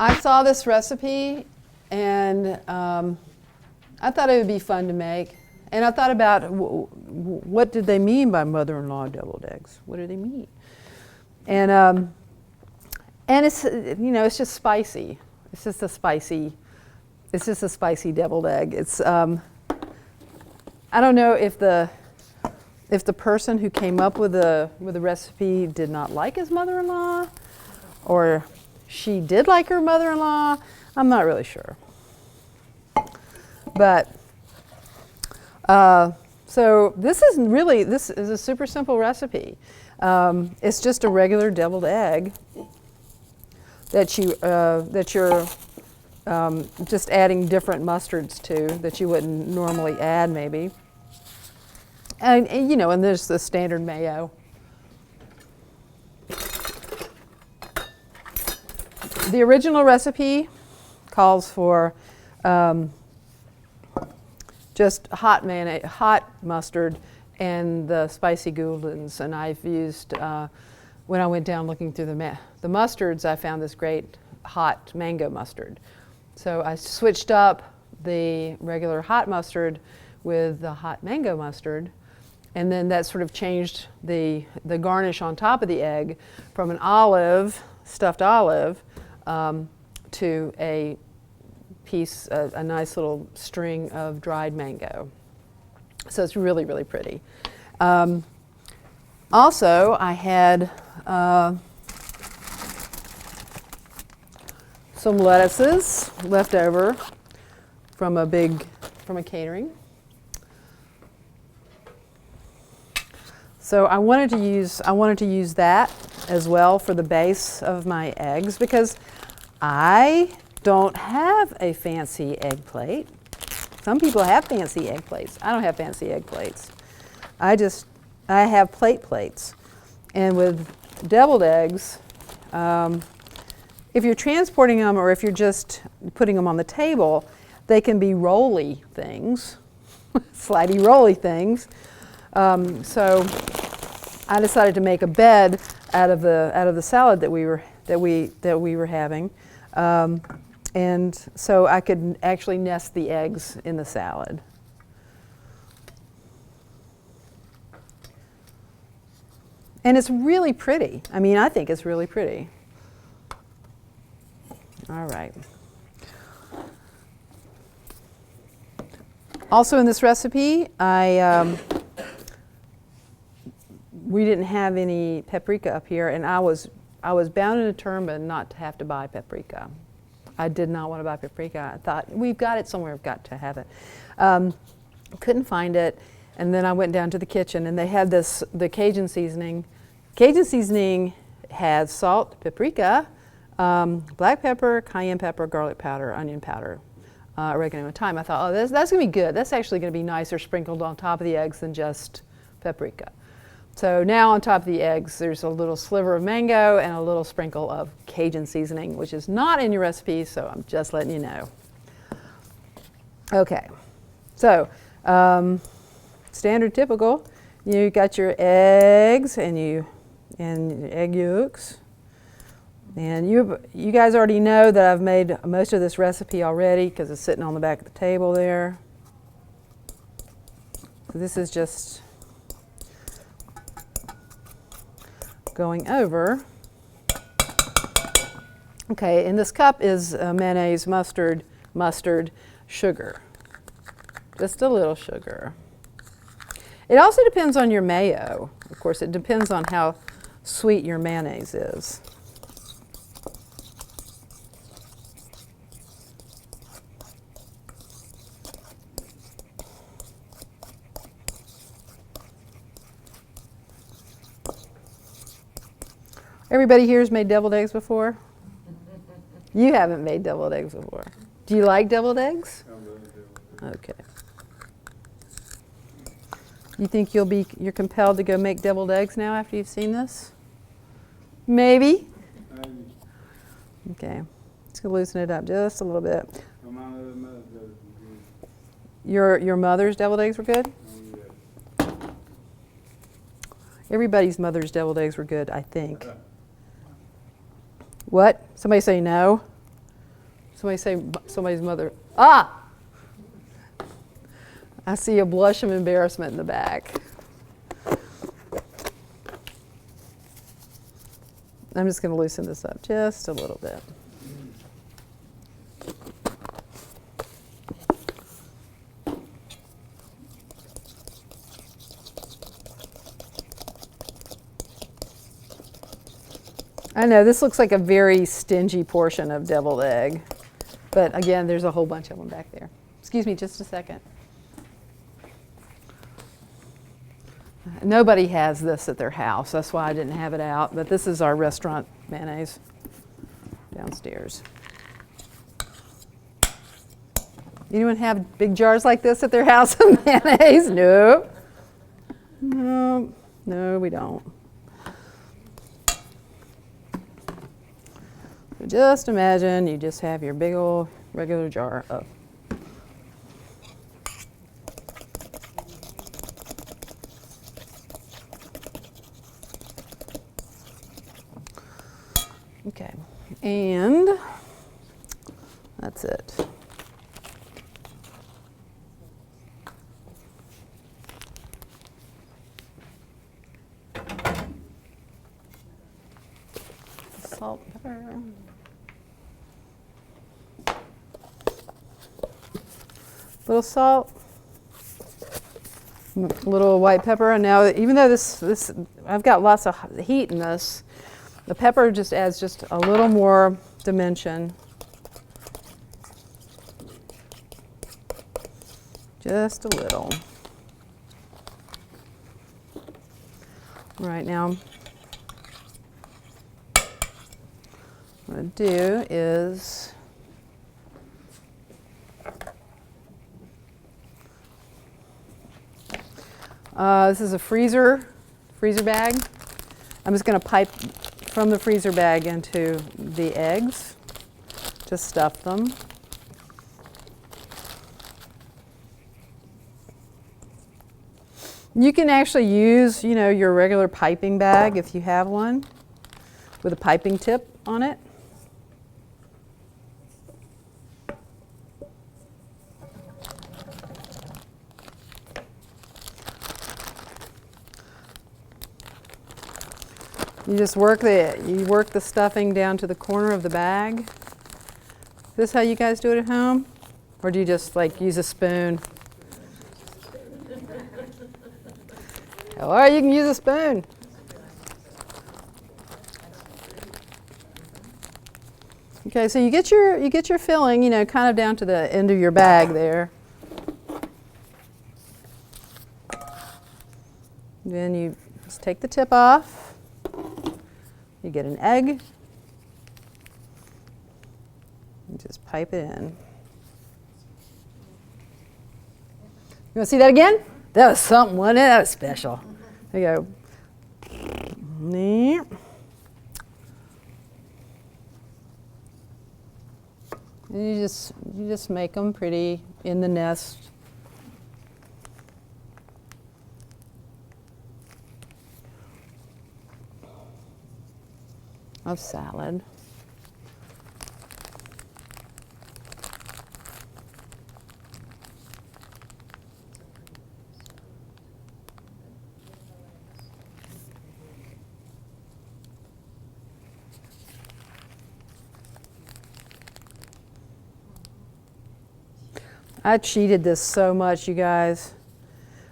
I saw this recipe, and I thought it would be fun to make. And I thought about what did they mean by mother-in-law deviled eggs? What do they mean? And it's it's just spicy. It's just a spicy deviled egg. It's I don't know if the person who came up with the recipe did not like his mother-in-law, or she did like her mother-in-law. I'm not really sure. But so this is a super simple recipe. It's just a regular deviled egg that you're just adding different mustards to that you wouldn't normally add, maybe. And there's the standard mayo. The original recipe calls for just hot mustard and the spicy Gouldens. And I've used, when I went down looking through the mustards, I found this great hot mango mustard. So I switched up the regular hot mustard with the hot mango mustard. And then that sort of changed the garnish on top of the egg from an stuffed olive, to a nice little string of dried mango. So it's really, really pretty. Also, I had some lettuces left over from a catering. So I wanted to use that as well for the base of my eggs, because I don't have a fancy egg plate. Some people have fancy egg plates. I don't have fancy egg plates. I have plates. And with deviled eggs, if you're transporting them or if you're just putting them on the table, they can be rolly things, slidey rolly things. So I decided to make a bed out of the salad that we were having, and so I could actually nest the eggs in the salad. And it's really pretty. I mean, I think it's really pretty. All right. Also in this recipe, we didn't have any paprika up here, and I was bound and determined not to have to buy paprika. I did not want to buy paprika. I thought, we've got it somewhere, we've got to have it. Couldn't find it, and then I went down to the kitchen, and they had the Cajun seasoning. Cajun seasoning has salt, paprika, black pepper, cayenne pepper, garlic powder, onion powder, oregano, and thyme. I thought, oh, that's going to be good. That's actually going to be nicer sprinkled on top of the eggs than just paprika. So now on top of the eggs, there's a little sliver of mango and a little sprinkle of Cajun seasoning, which is not in your recipe, so I'm just letting you know. Okay, so standard typical, you got your eggs and egg yolks. And you guys already know that I've made most of this recipe already because it's sitting on the back of the table there. So this is just going over. Okay, in this cup is mayonnaise, mustard, sugar. Just a little sugar. It also depends on your mayo. Of course, it depends on how sweet your mayonnaise is. Everybody here has made deviled eggs before? You haven't made deviled eggs before. Do you like deviled eggs? Okay. You think you're compelled to go make deviled eggs now after you've seen this? Maybe? Okay. Let's loosen it up just a little bit. Your mother's deviled eggs were good? Everybody's mother's deviled eggs were good, I think. What? Somebody say no? Somebody say somebody's mother. Ah! I see a blush of embarrassment in the back. I'm just going to loosen this up just a little bit. I know this looks like a very stingy portion of deviled egg, but again, there's a whole bunch of them back there. Excuse me just a second. Nobody has this at their house. That's why I didn't have it out, but this is our restaurant mayonnaise downstairs. Anyone have big jars like this at their house of mayonnaise? No. No, no, we don't. So just imagine you just have your big old regular jar of. Okay, and that's it. Salt, pepper. Little salt, a little white pepper, and now even though this I've got lots of heat in this, the pepper just adds just a little more dimension. Just a little. Right now, what I'm going to do is this is a freezer bag. I'm just going to pipe from the freezer bag into the eggs. Just stuff them. You can actually use, your regular piping bag if you have one with a piping tip on it. You just work the stuffing down to the corner of the bag. Is this how you guys do it at home? Or do you just use a spoon? Or you can use a spoon. Okay, so you get your filling, kind of down to the end of your bag there. Then you just take the tip off. You get an egg, and just pipe it in. You want to see that again? That was something, wasn't it? That was special. There you go. And you just make them pretty in the nest. Of salad. I cheated this so much, you guys,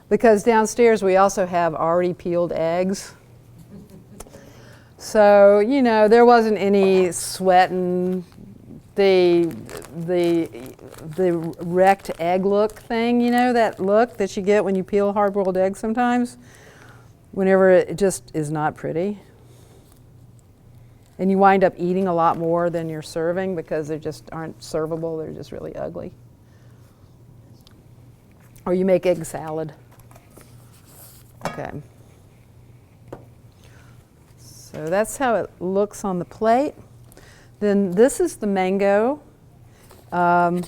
because downstairs we also have already peeled eggs. So, there wasn't any sweating the wrecked egg look thing, that look that you get when you peel hard-boiled eggs sometimes, whenever it just is not pretty. And you wind up eating a lot more than you're serving because they just aren't servable, they're just really ugly. Or you make egg salad. Okay. So that's how it looks on the plate. Then this is the mango. I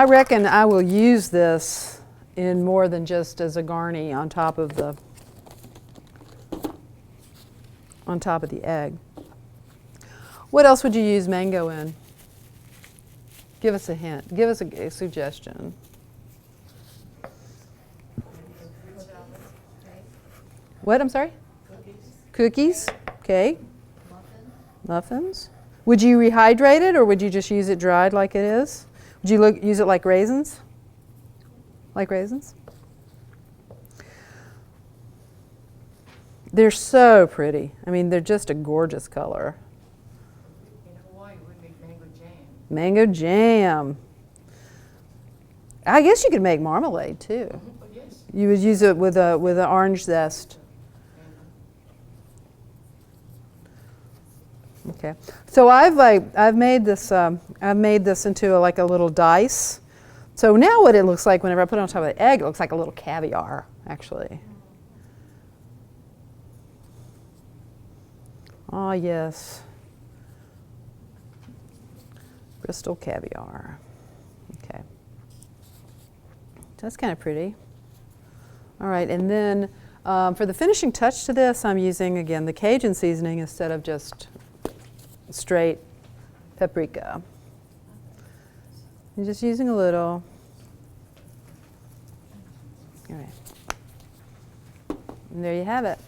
reckon I will use this in more than just as a garni on top of the egg. What else would you use mango in? Give us a hint. Give us a suggestion. What? I'm sorry? Cookies. Okay. Muffins. Would you rehydrate it, or would you just use it dried like it is? Would you use it like raisins? Like raisins? They're so pretty. I mean, they're just a gorgeous color. In Hawaii, we make mango jam. Mango jam. I guess you could make marmalade too. Oh, yes. You would use it with an orange zest. Okay. So I've made this into like a little dice. So now what it looks like whenever I put it on top of the egg, it looks like a little caviar, actually. Ah, yes. Bristol caviar. Okay. That's kind of pretty. All right, and then for the finishing touch to this, I'm using, again, the Cajun seasoning instead of just straight paprika. I'm just using a little. All right. And there you have it.